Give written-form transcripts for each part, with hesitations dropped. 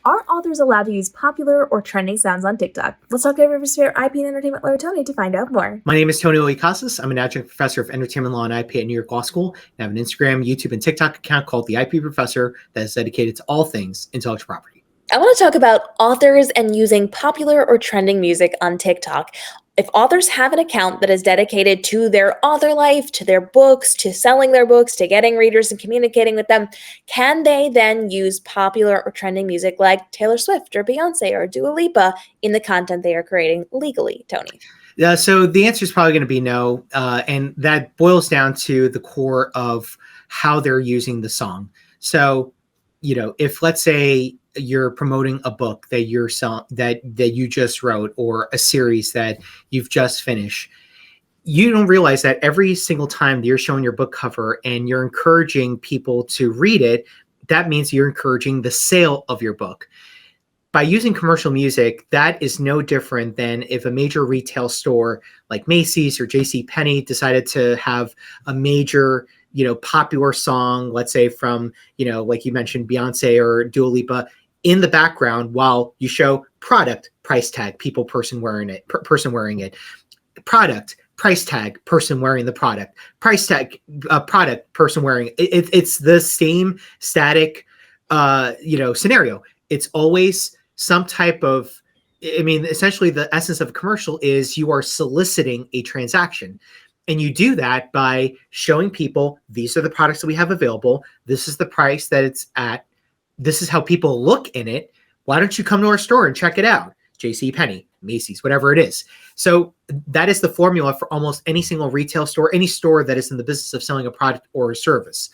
Are authors allowed to use popular or trending sounds on TikTok? Let's talk to Rivers Fair IP and Entertainment lawyer Tony to find out more. My name is Tony Iliakostas. I'm an adjunct professor of entertainment law and IP at New York Law School. I have an Instagram, YouTube, and TikTok account called the IP Professor that is dedicated to all things intellectual property. I want to talk about authors and using popular or trending music on TikTok. If authors have an account that is dedicated to their author life, to their books, to selling their books, to getting readers and communicating with them, can they then use popular or trending music like Taylor Swift or Beyonce or Dua Lipa in the content they are creating legally, Tony? So the answer is probably going to be no. And that boils down to the core of how they're using the song. So, if let's say you're promoting a book that you're selling, that you just wrote, or a series that you've just finished, you don't realize that every single time that you're showing your book cover and you're encouraging people to read it, that means you're encouraging the sale of your book. By using commercial music, that is no different than if a major retail store like Macy's or JCPenney decided to have a major, popular song, let's say from, like you mentioned, Beyonce or Dua Lipa, in the background while you show product, price tag, people, person wearing it, product, price tag, person wearing the product, price tag, product, person wearing it. It's the same static, scenario. It's always some type of, essentially the essence of a commercial is you are soliciting a transaction. And you do that by showing people, these are the products that we have available. This is the price that it's at. This is how people look in it. Why don't you come to our store and check it out? JCPenney, Macy's, whatever it is. So that is the formula for almost any single retail store, any store that is in the business of selling a product or a service.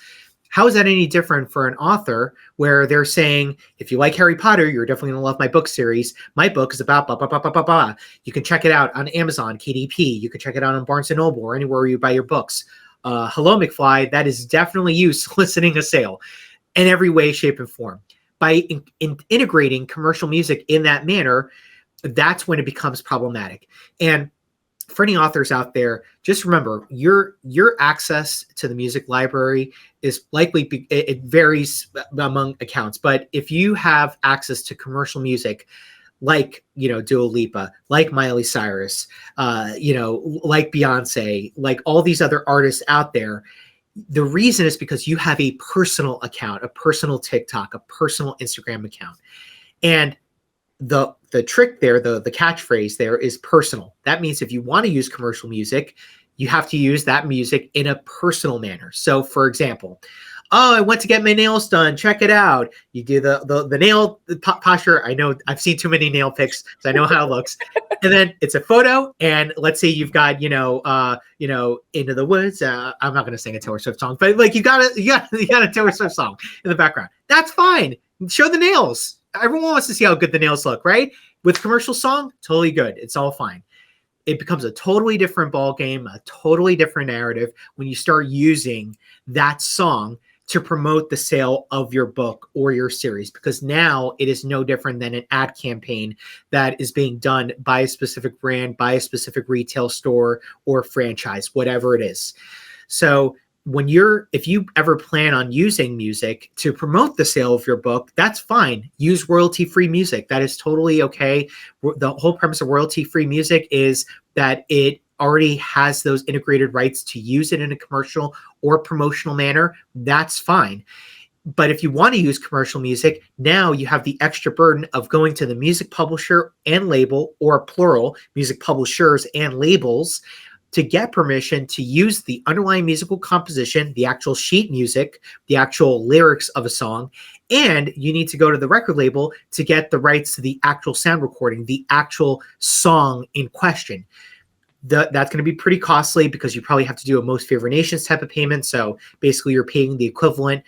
How is that any different for an author where they're saying, if you like Harry Potter, you're definitely going to love my book series. My book is about blah, blah, blah, blah, blah, blah. You can check it out on Amazon, KDP. You can check it out on Barnes & Noble or anywhere you buy your books. Hello, McFly. That is definitely you soliciting a sale in every way, shape, and form. By integrating commercial music in that manner, that's when it becomes problematic. And for any authors out there, just remember your access to the music library is likely, it varies among accounts, but if you have access to commercial music like, Dua Lipa, like Miley Cyrus, like Beyonce, like all these other artists out there, the reason is because you have a personal account, a personal TikTok, a personal Instagram account. And the trick there, the catchphrase there is personal. That means if you want to use commercial music, you have to use that music in a personal manner. So for example, I went to get my nails done. Check it out. You do the nail posture. I know I've seen too many nail pics, so I know how it looks. And then it's a photo. And let's say you've got, Into the Woods. I'm not going to sing a Taylor Swift song, but like you got a Taylor Swift song in the background. That's fine. Show the nails. Everyone wants to see how good the nails look, right? With commercial song, totally good. It's all fine. It becomes a totally different ball game, a totally different narrative when you start using that song to promote the sale of your book or your series, because now it is no different than an ad campaign that is being done by a specific brand, by a specific retail store or franchise, whatever it is. So if you ever plan on using music to promote the sale of your book, that's fine. Use royalty-free music. That is totally okay. The whole premise of royalty-free music is that it already has those integrated rights to use it in a commercial or promotional manner. That's fine. But if you want to use commercial music, now you have the extra burden of going to the music publisher and label, or plural, music publishers and labels, to get permission to use the underlying musical composition, the actual sheet music, the actual lyrics of a song, and you need to go to the record label to get the rights to the actual sound recording, the actual song in question. That's going to be pretty costly because you probably have to do a most favored nations type of payment. So basically you're paying the equivalent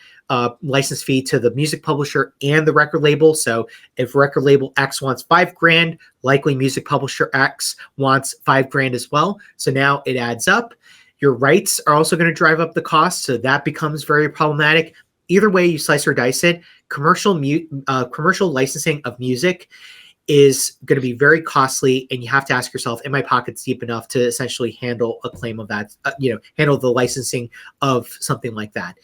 license fee to the music publisher and the record label. So if record label X wants $5,000, likely music publisher X wants $5,000 as well. So now it adds up. Your rights are also going to drive up the cost. So that becomes very problematic. Either way you slice or dice it, commercial licensing of music is going to be very costly, and you have to ask yourself, am my pockets deep enough to essentially handle a claim of that, handle the licensing of something like that?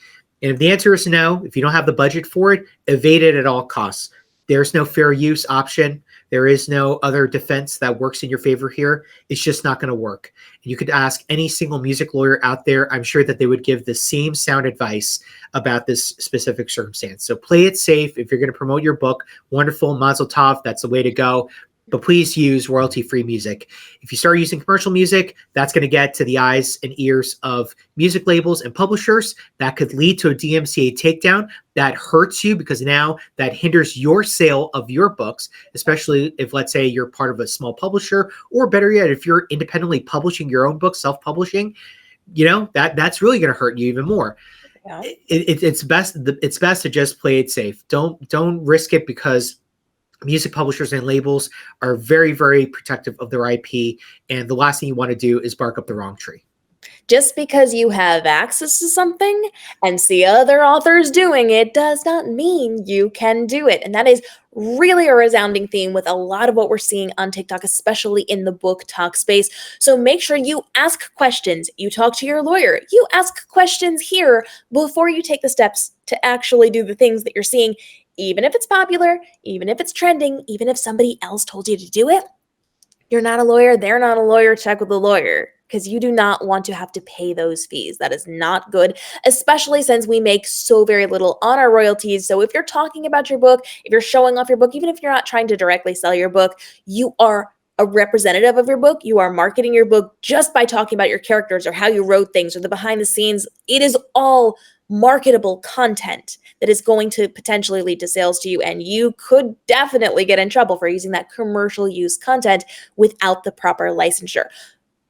And if the answer is no, if you don't have the budget for it, evade it at all costs. There's no fair use option. There is no other defense that works in your favor here. It's just not going to work. You could ask any single music lawyer out there. I'm sure that they would give the same sound advice about this specific circumstance. So play it safe. If you're going to promote your book, wonderful, mazel tov, that's the way to go. But please use royalty-free music. If you start using commercial music, that's going to get to the eyes and ears of music labels and publishers. That could lead to a DMCA takedown. That hurts you because now that hinders your sale of your books, especially if, let's say, you're part of a small publisher, or better yet, if you're independently publishing your own book, self-publishing, that's really going to hurt you even more. Yeah. It's best to just play it safe. Don't risk it, because music publishers and labels are very, very protective of their IP, and the last thing you want to do is bark up the wrong tree. Just because you have access to something and see other authors doing it does not mean you can do it. And that is really a resounding theme with a lot of what we're seeing on TikTok, especially in the book talk space. So make sure you ask questions. You talk to your lawyer. You ask questions here before you take the steps to actually do the things that you're seeing. Even if it's popular, even if it's trending, even if somebody else told you to do it, you're not a lawyer, they're not a lawyer, check with the lawyer, because you do not want to have to pay those fees. That is not good, especially since we make so very little on our royalties. So if you're talking about your book, if you're showing off your book, even if you're not trying to directly sell your book, you are a representative of your book. You are marketing your book just by talking about your characters or how you wrote things or the behind the scenes. It is all marketable content that is going to potentially lead to sales to you, and you could definitely get in trouble for using that commercial use content without the proper licensure.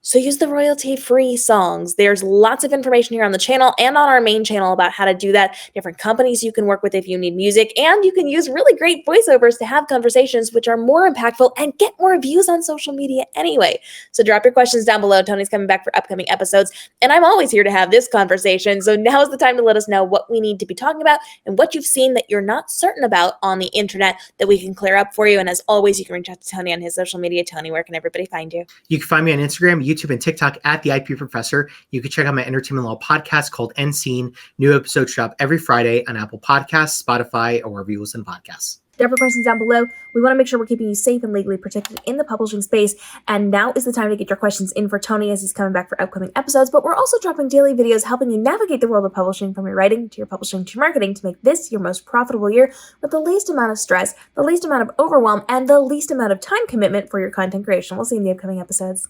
So use the royalty-free songs. There's lots of information here on the channel and on our main channel about how to do that, different companies you can work with if you need music, and you can use really great voiceovers to have conversations which are more impactful and get more views on social media anyway. So drop your questions down below. Tony's coming back for upcoming episodes, and I'm always here to have this conversation. So now's the time to let us know what we need to be talking about and what you've seen that you're not certain about on the internet that we can clear up for you. And as always, you can reach out to Tony on his social media. Tony, where can everybody find you? You can find me on Instagram, YouTube, and TikTok at the IP Professor. You can check out my entertainment law podcast called End Scene. New episodes drop every Friday on Apple Podcasts, Spotify, or wherever you listen to podcasts. Drop your questions down below. We want to make sure we're keeping you safe and legally protected in the publishing space. And now is the time to get your questions in for Tony as he's coming back for upcoming episodes. But we're also dropping daily videos helping you navigate the world of publishing, from your writing to your publishing to your marketing, to make this your most profitable year with the least amount of stress, the least amount of overwhelm, and the least amount of time commitment for your content creation. We'll see you in the upcoming episodes.